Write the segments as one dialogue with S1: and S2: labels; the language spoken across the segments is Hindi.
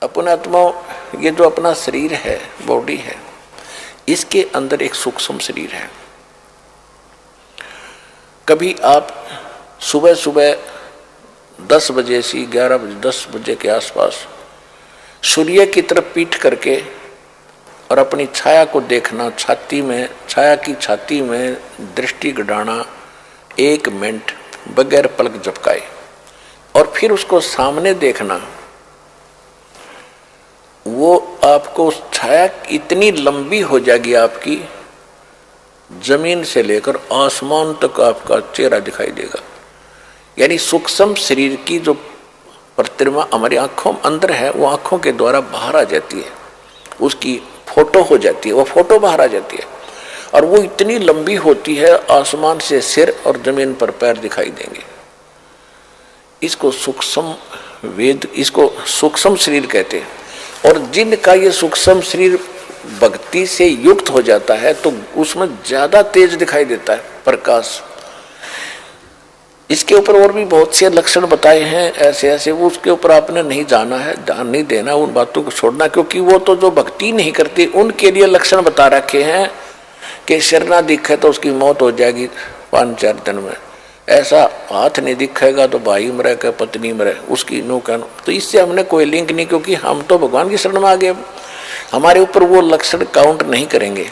S1: अपने आत्मा, ये जो अपना शरीर है, बॉडी है, इसके अंदर एक सूक्ष्म शरीर है। कभी आप सुबह सुबह 10 बजे से 11 बजे 10 बजे के आसपास सूर्य की तरफ पीठ करके और अपनी छाया को देखना, छाती में, छाया की छाती में दृष्टि गड़ाना 1 मिनट बगैर पलक झपकाए, और फिर उसको सामने देखना। वो आपको छाया इतनी लंबी हो जाएगी आपकी, जमीन से लेकर आसमान तक आपका चेहरा दिखाई देगा। यानी सूक्ष्म शरीर की जो प्रतिमा हमारी आंखों अंदर है, वो आंखों के द्वारा बाहर आ जाती है, उसकी फोटो हो जाती है, वो फोटो बाहर आ जाती है, और वो इतनी लंबी होती है, आसमान से सिर और जमीन पर पैर दिखाई देंगे। इसको सूक्ष्म वेद, इसको सूक्ष्म शरीर कहते हैं। और जिनका ये सूक्ष्म शरीर भक्ति से युक्त हो जाता है तो उसमें ज्यादा तेज दिखाई देता है प्रकाश। इसके ऊपर और भी बहुत से लक्षण बताए हैं ऐसे ऐसे, वो उसके ऊपर आपने नहीं जाना है, ध्यान नहीं देना, उन बातों को छोड़ना, क्योंकि वो तो जो भक्ति नहीं करते उनके लिए लक्षण बता रखे हैं कि सिर ना दिखे तो उसकी मौत हो जाएगी 5-4 दिन में, ऐसा हाथ नहीं दिखेगा तो भाई मरे का पत्नी मरे, उसकी नो का नो। तो इससे हमने कोई लिंक नहीं, क्योंकि हम तो भगवान की शरण में आ गए। हमारे ऊपर वो लक्षण काउंट नहीं करेंगे,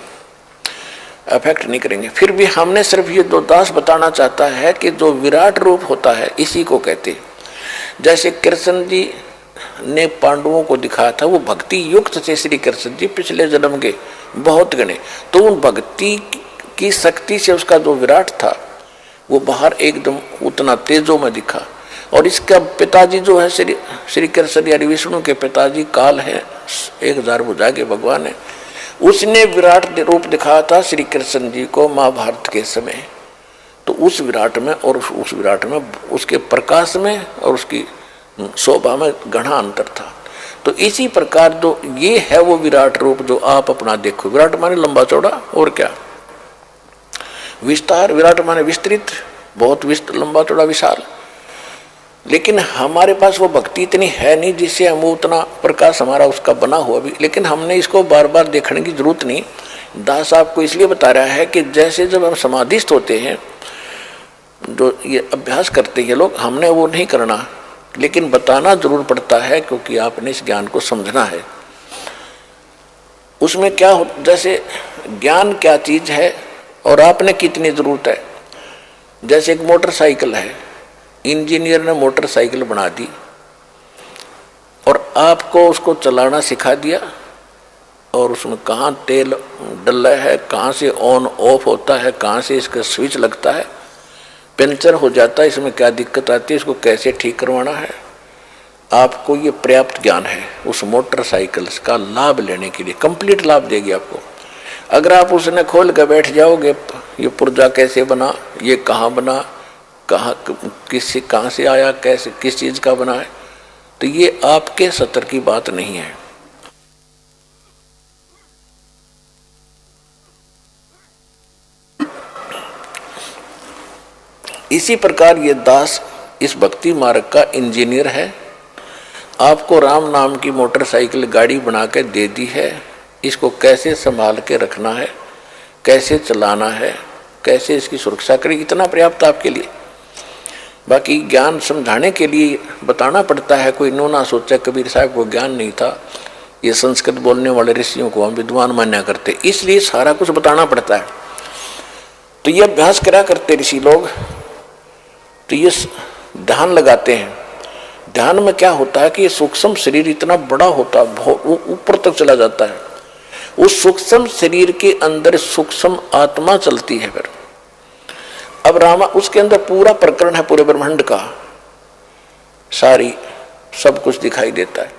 S1: अफेक्ट नहीं करेंगे। फिर भी हमने सिर्फ ये 2 दास बताना चाहता है कि जो विराट रूप होता है इसी को कहते हैं। जैसे कृष्ण जी ने पांडवों को दिखाया था, वो भक्ति युक्त थे श्री कृष्ण जी पिछले जन्म के बहुत गणे, तो उन भक्ति की शक्ति से उसका जो विराट था वो बाहर एकदम उतना तेजों में दिखा। और इसका पिताजी जो है श्री कृष्ण यानी विष्णु के पिताजी काल है, 1000 भुजा के भगवान है, उसने विराट रूप दिखाया था श्री कृष्ण जी को महाभारत के समय। तो उस विराट में और उस विराट में, उसके प्रकाश में और उसकी शोभा में घना अंतर था। तो इसी प्रकार जो ये है वो विराट रूप जो आप अपना देखो। विराट माने लंबा चौड़ा, और क्या विस्तार, विराट माने विस्तृत, बहुत लंबा चौड़ा विशाल। लेकिन हमारे पास वो भक्ति इतनी है नहीं जिससे हम उतना प्रकाश हमारा उसका बना हुआ भी, लेकिन हमने इसको बार बार देखने की जरूरत नहीं। दास आपको इसलिए बता रहा है कि जैसे जब हम समाधिस्थ होते हैं, जो ये अभ्यास करते हैं लोग, हमने वो नहीं करना, लेकिन बताना जरूर पड़ता है, क्योंकि आपने इस ज्ञान को समझना है। उसमें क्या हो, जैसे ज्ञान क्या चीज है और आपने कितनी जरूरत है। जैसे एक मोटरसाइकिल है, इंजीनियर ने मोटरसाइकिल बना दी और आपको उसको चलाना सिखा दिया, और उसमें कहाँ तेल डला है, कहाँ से ऑन ऑफ होता है, कहाँ से इसका स्विच लगता है, पंचर हो जाता है, इसमें क्या दिक्कत आती है, इसको कैसे ठीक करवाना है। आपको ये पर्याप्त ज्ञान है उस मोटरसाइकिल का लाभ लेने के लिए, कंप्लीट लाभ देगी आपको। अगर आप उसने खोल कर बैठ जाओगे, ये पुर्जा कैसे बना, ये कहाँ बना, कहाँ से आया, कैसे किस चीज का बना है, तो ये आपके सतर की बात नहीं है। इसी प्रकार ये दास इस भक्ति मार्ग का इंजीनियर है। आपको राम नाम की मोटरसाइकिल गाड़ी बना के दे दी है, इसको कैसे संभाल के रखना है, कैसे चलाना है, कैसे इसकी सुरक्षा करें, इतना पर्याप्त आपके लिए। बाकी ज्ञान समझाने के लिए बताना पड़ता है। कोई नो ना सोचा कबीर साहब को ज्ञान नहीं था, ये संस्कृत बोलने वाले ऋषियों को हम विद्वान मान्या करते, इसलिए सारा कुछ बताना पड़ता है। तो ये अभ्यास करा करते ऋषि लोग, तो ये ध्यान लगाते हैं। ध्यान में क्या होता है कि ये सूक्ष्म शरीर इतना बड़ा होता है, ऊपर तक चला जाता है। उस सूक्ष्म शरीर के अंदर सूक्ष्म आत्मा चलती है। फिर अब रामा उसके अंदर पूरा प्रकरण है, पूरे ब्रह्मांड का, सारी सब कुछ दिखाई देता है।